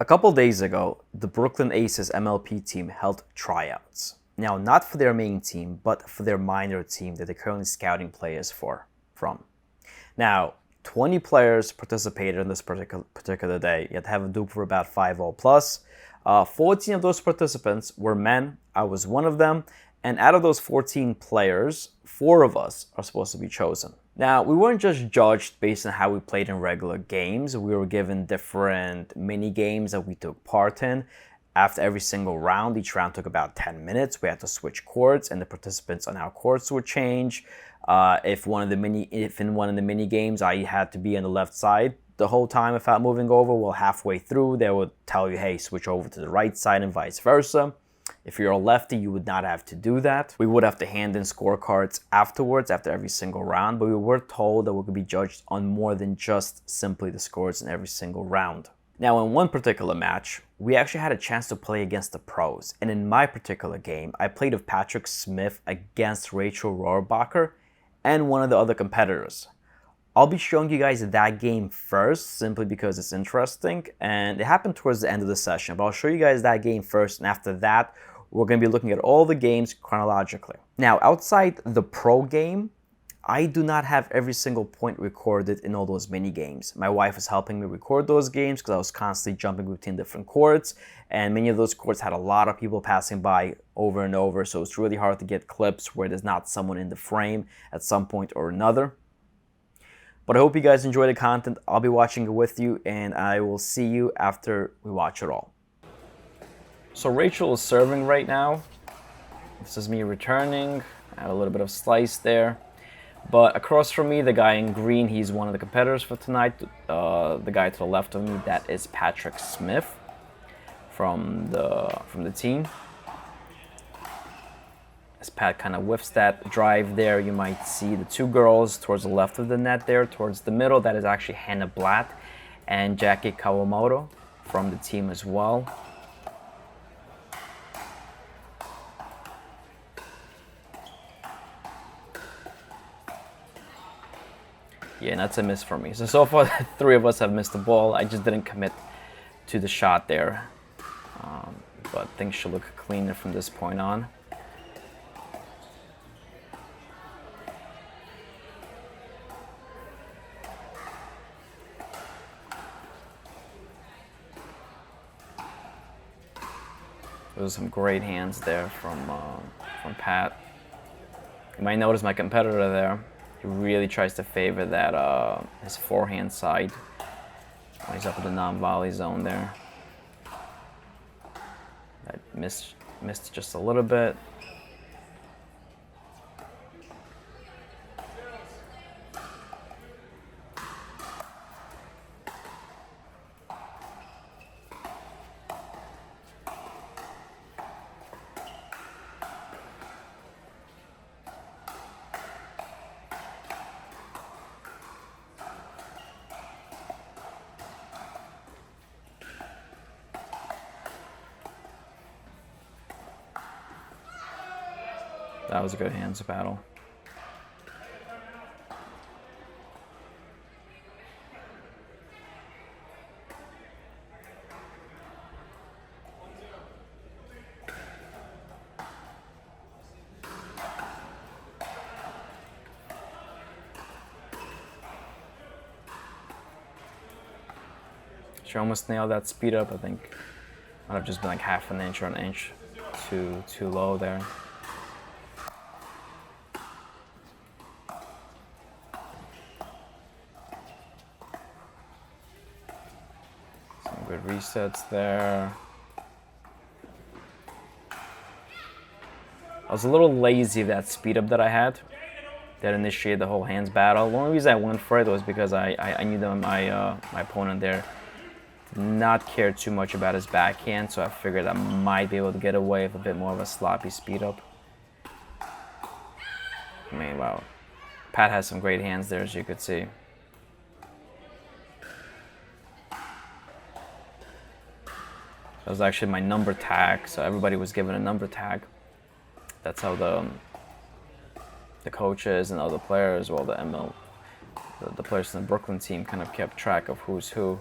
A couple days ago, the Brooklyn Aces MLP team held tryouts. Now, not for their main team, but for their minor team that they're currently scouting players from. Now, 20 players participated in this particular day. You had to have a DUPR for about 5-0 plus. 14 of those participants were men. I was one of them. And out of those 14 players, 4 of us are supposed to be chosen. Now, we weren't just judged based on how we played in regular games. We were given different mini games that we took part in. After every single round, each round took about 10 minutes. We had to switch courts, and the participants on our courts would change. If in one of the mini games I had to be on the left side the whole time without moving over, well, halfway through they would tell you, hey, switch over to the right side and vice versa. If you're a lefty, you would not have to do that. We would have to hand in scorecards afterwards, after every single round, but we were told that we could be judged on more than just simply the scores in every single round. Now, in one particular match, we actually had a chance to play against the pros. And in my particular game, I played with Patrick Smith against Rachel Rohrabacher and one of the other competitors. I'll be showing you guys that game first, simply because it's interesting, and it happened towards the end of the session, but I'll show you guys that game first, and after that, we're going to be looking at all the games chronologically. Now, outside the pro game, I do not have every single point recorded in all those mini games. My wife is helping me record those games because I was constantly jumping between different courts, and many of those courts had a lot of people passing by over and over, so it's really hard to get clips where there's not someone in the frame at some point or another. But I hope you guys enjoy the content. I'll be watching it with you, and I will see you after we watch it all. So Rachel is serving right now. This is me returning. I had a little bit of slice there. But across from me, the guy in green, he's one of the competitors for tonight. The guy to the left of me, that is Patrick Smith from the team. As Pat kind of whiffs that drive there, you might see the 2 girls towards the left of the net there. Towards the middle, that is actually Hannah Blatt and Jackie Kawamoto from the team as well. Yeah, and that's a miss for me. So far, the 3 of us have missed the ball. I just didn't commit to the shot there. But things should look cleaner from this point on. Those are some great hands there from Pat. You might notice my competitor there. He really tries to favor that his forehand side. He's up in the non-volley zone there. That missed just a little bit. That was a good hands battle. She almost nailed that speed up. I think might have just been like half an inch or an inch too low there. Good resets there. I was a little lazy of that speed up that I had that initiated the whole hands battle. The only reason I went for it was because I knew that my opponent there did not care too much about his backhand, so I figured I might be able to get away with a bit more of a sloppy speed up. I mean, wow. Pat has some great hands there, as you could see. That was actually my number tag, so everybody was given a number tag. That's how the coaches and other players, well, the players in the Brooklyn team kind of kept track of who's who,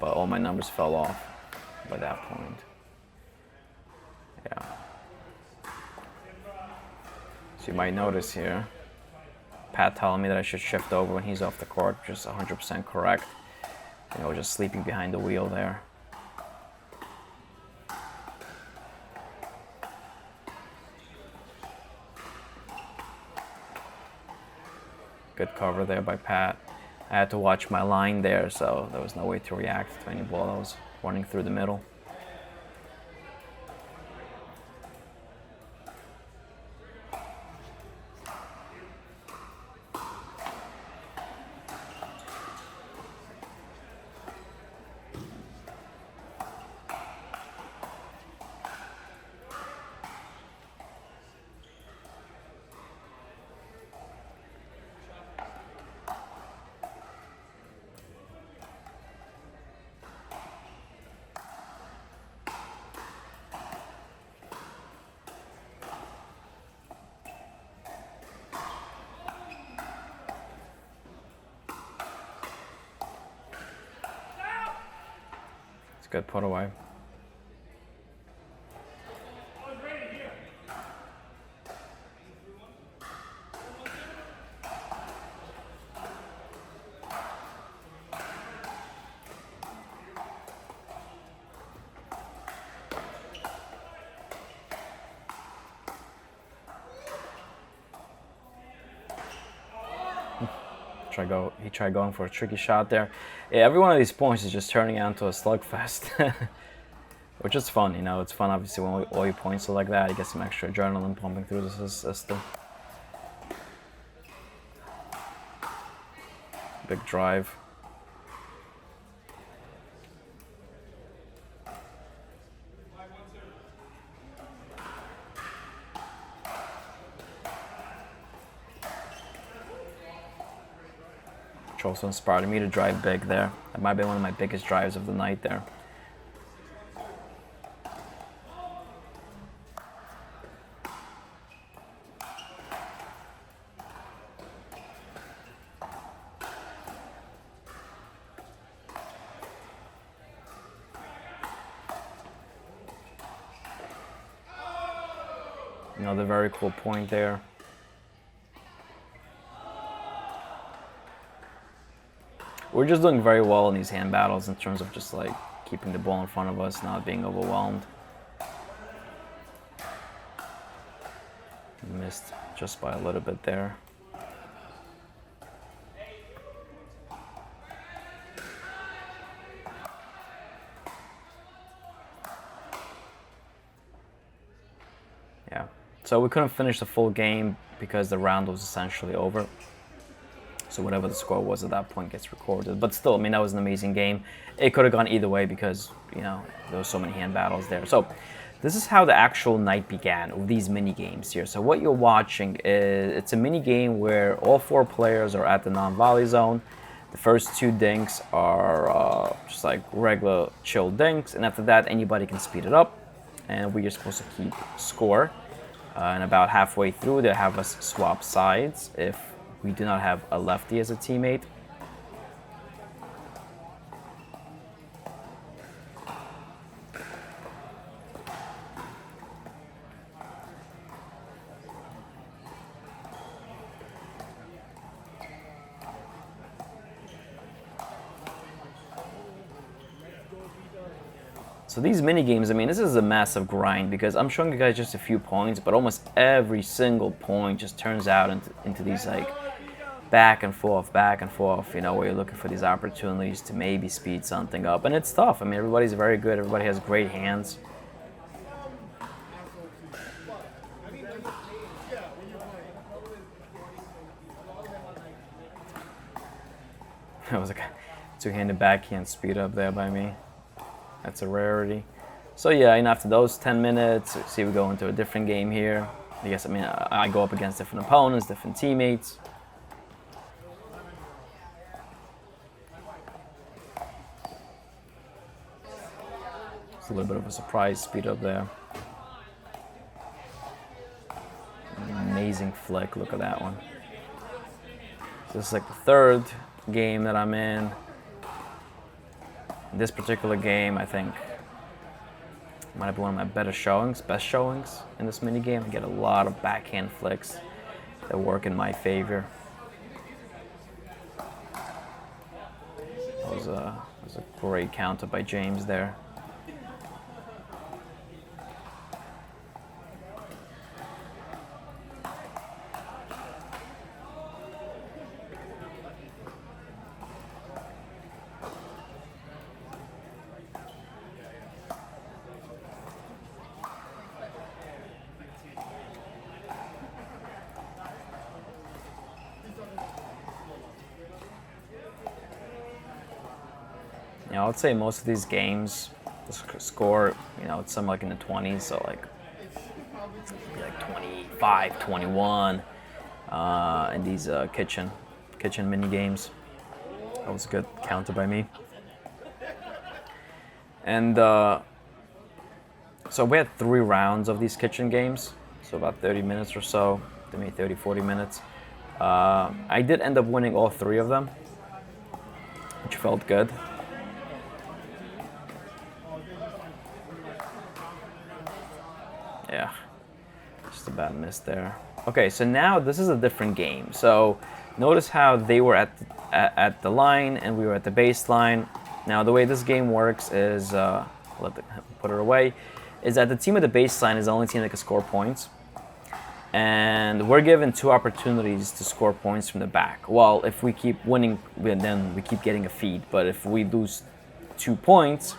but all my numbers fell off. by that point. Yeah. So you might notice here, Pat telling me that I should shift over when he's off the court, which is 100% correct. You know, just sleeping behind the wheel there. Good cover there by Pat. I had to watch my line there, so there was no way to react to any ball that was running through the middle. Good put away. He tried going for a tricky shot there. Yeah, every one of these points is just turning out into a slugfest, which is fun. You know, it's fun obviously when all your points are like that. You get some extra adrenaline pumping through the system. Big drive. Also inspired me to drive big there. That might be one of my biggest drives of the night there. Another very cool point there. We're just doing very well in these hand battles in terms of just like keeping the ball in front of us, not being overwhelmed. Missed just by a little bit there. Yeah, so we couldn't finish the full game because the round was essentially over. So whatever the score was at that point gets recorded. But still, I mean, that was an amazing game. It could have gone either way because, you know, there were so many hand battles there. So this is how the actual night began with these mini games here. So what you're watching is, it's a mini game where all 4 players are at the non-volley zone. The first 2 dinks are just like regular chill dinks. And after that, anybody can speed it up. And we are supposed to keep score. And about halfway through, they have us swap sides if we do not have a lefty as a teammate. So these mini games, I mean, this is a massive grind because I'm showing you guys just a few points, but almost every single point just turns out into these like back and forth, you know, where you're looking for these opportunities to maybe speed something up. And it's tough. I mean, everybody's very good. Everybody has great hands. That was a 2-handed backhand speed up there by me. That's a rarity. So yeah, and after those 10 minutes, see we go into a different game here. I guess, I mean, I go up against different opponents, different teammates. It's a little bit of a surprise speed up there. An amazing flick, look at that one. So this is like the 3rd game that I'm in. In this particular game, I think Might have been one of my best showings in this mini game. I get a lot of backhand flicks that work in my favor. That was a great counter by James there. You know, I would say most of these games, the score, you know, it's something like in the 20s, so like 25, 21 in these kitchen mini games. That was a good counter by me. And so we had 3 rounds of these kitchen games, so about 30 minutes or so, maybe 30, 40 minutes. I did end up winning all 3 of them, which felt good. Yeah, just about missed there. Okay, so now this is a different game. So notice how they were at the line and we were at the baseline. Now the way this game works is, put it away, is that the team at the baseline is the only team that can score points. And we're given 2 opportunities to score points from the back. Well, if we keep winning, then we keep getting a feed. But if we lose 2 points,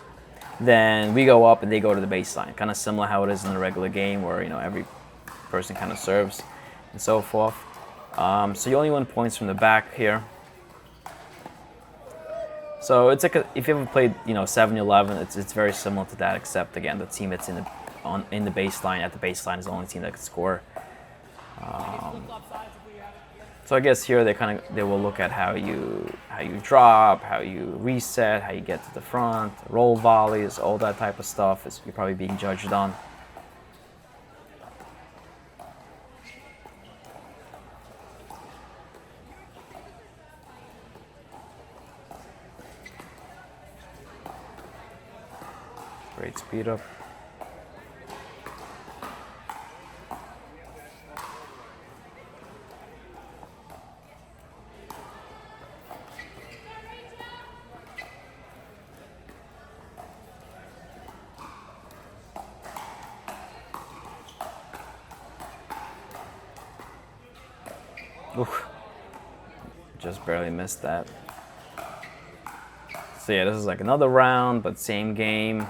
then we go up and they go to the baseline. Kind of similar how it is in the regular game where, you know, every person kind of serves and so forth. So you only win points from the back here. So it's like if you ever played, you know, 7-11, it's very similar to that, except again the team that's in the baseline at the baseline is the only team that can score. So I guess here they will look at how you drop, how you reset, how you get to the front, roll volleys, all that type of stuff is you're probably being judged on. Great speed up. Oof. Just barely missed that. So yeah, this is like another round, but same game.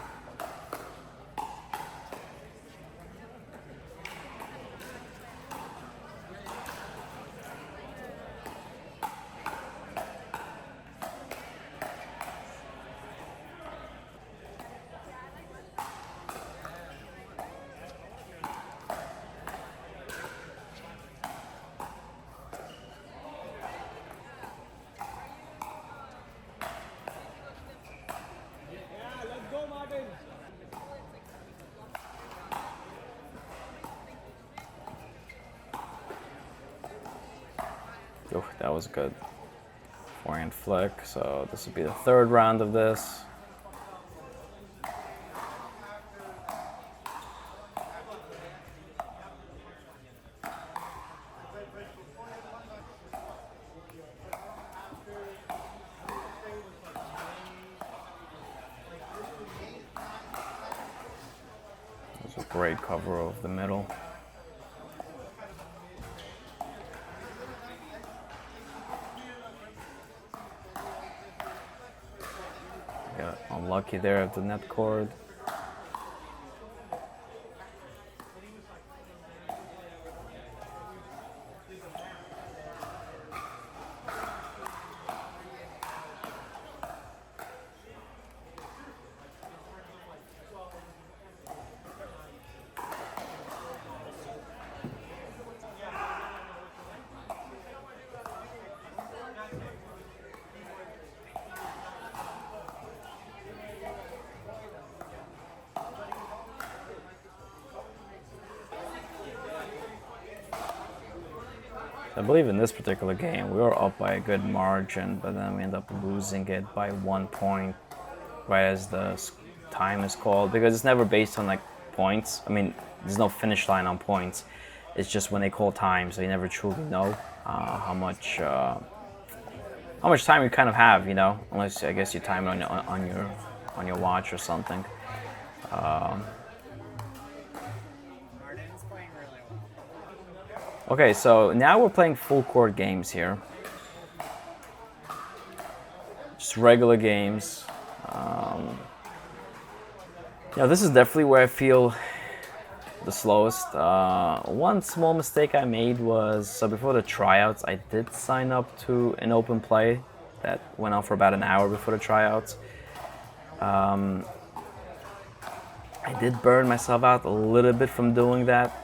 Oh, that was good. Forehand flick. So this will be the 3rd round of this. That was a great cover of the middle. Got unlucky there at the net cord. I believe in this particular game, we were up by a good margin, but then we ended up losing it by 1 point right as the time is called, because it's never based on like points. I mean, there's no finish line on points. It's just when they call time, so you never truly know how much time you kind of have, you know, unless I guess you time it on your watch or something. Okay, so now we're playing full court games here. Just regular games. Yeah, this is definitely where I feel the slowest. One small mistake I made was, so before the tryouts, I did sign up to an open play that went on for about an hour before the tryouts. I did burn myself out a little bit from doing that.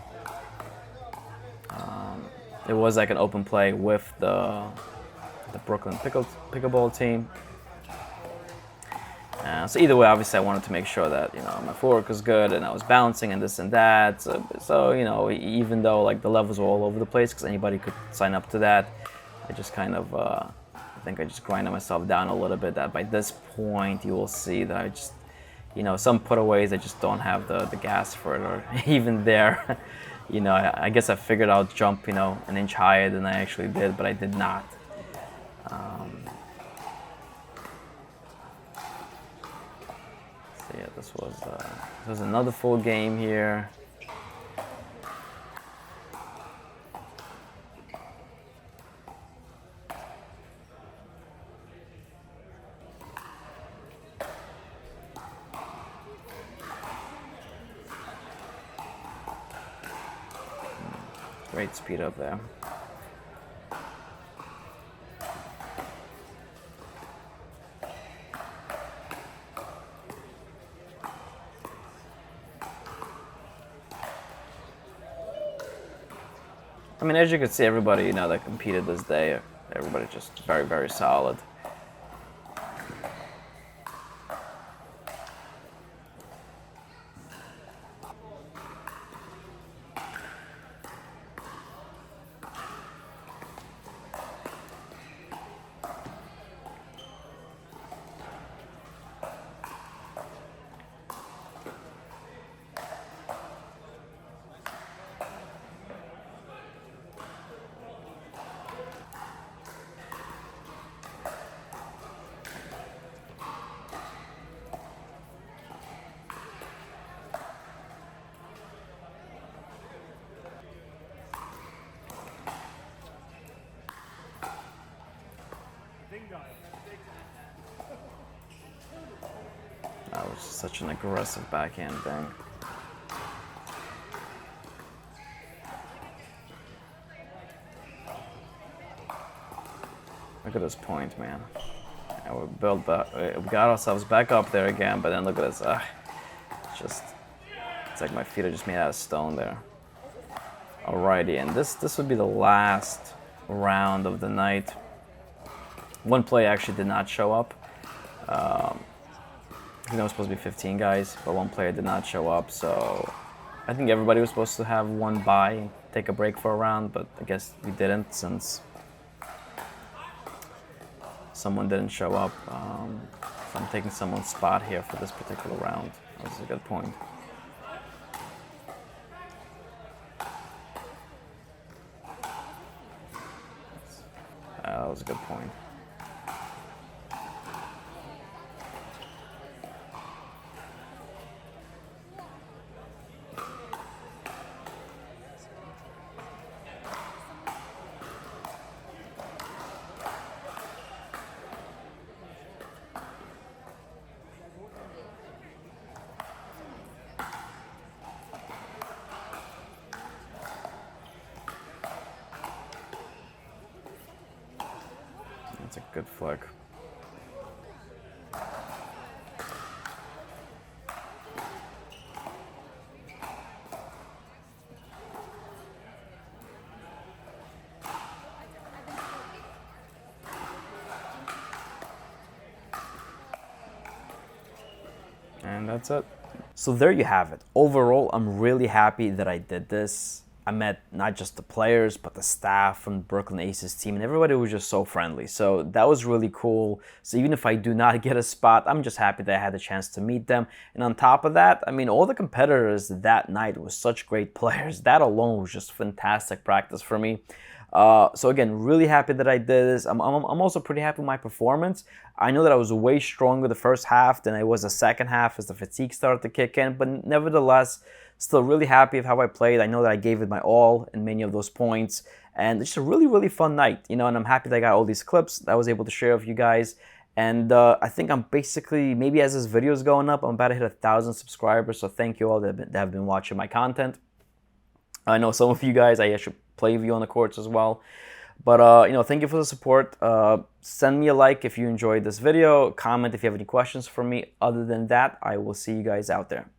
It was like an open play with the Brooklyn Pickleball team. So either way, obviously, I wanted to make sure that, you know, my footwork was good and I was bouncing and this and that. So you know, even though like the levels were all over the place because anybody could sign up to that, I just kind of, I think I just grinded myself down a little bit. That by this point, you will see that I just, you know, some putaways I just don't have the gas for it, or even there, you know, I guess I figured I'll jump, you know, an inch higher than I actually did, but I did not. So yeah, this was another full game here. Great speed up there. I mean, as you can see, everybody, you know, that competed this day, everybody just very, very solid. That was such an aggressive backhand thing. Look at this point, man. And we built back, we got ourselves back up there again, but then look at this. It's like my feet are just made out of stone there. Alrighty, and this would be the last round of the night. One player actually did not show up. I think there was supposed to be 15 guys, but one player did not show up, so I think everybody was supposed to have one bye and take a break for a round, but I guess we didn't since someone didn't show up. So I'm taking someone's spot here for this particular round. That was a good point. That was a good point. That's a good flick. And that's it. So there you have it. Overall, I'm really happy that I did this. I met not just the players, but the staff from the Brooklyn Aces team, and everybody was just so friendly. So that was really cool. So even if I do not get a spot, I'm just happy that I had the chance to meet them. And on top of that, I mean, all the competitors that night were such great players. That alone was just fantastic practice for me. So again, really happy that I did this. I'm also pretty happy with my performance. I know that I was way stronger the first half than I was the second half as the fatigue started to kick in, but nevertheless, still really happy with how I played. I know that I gave it my all in many of those points, and it's just a really, really fun night, you know, and I'm happy that I got all these clips that I was able to share with you guys. And I think I'm basically, maybe as this video is going up, I'm about to hit 1,000 subscribers, so thank you all that have been watching my content. I know some of you guys, I actually play with you on the courts as well. But, you know, thank you for the support. Send me a like if you enjoyed this video. Comment if you have any questions for me. Other than that, I will see you guys out there.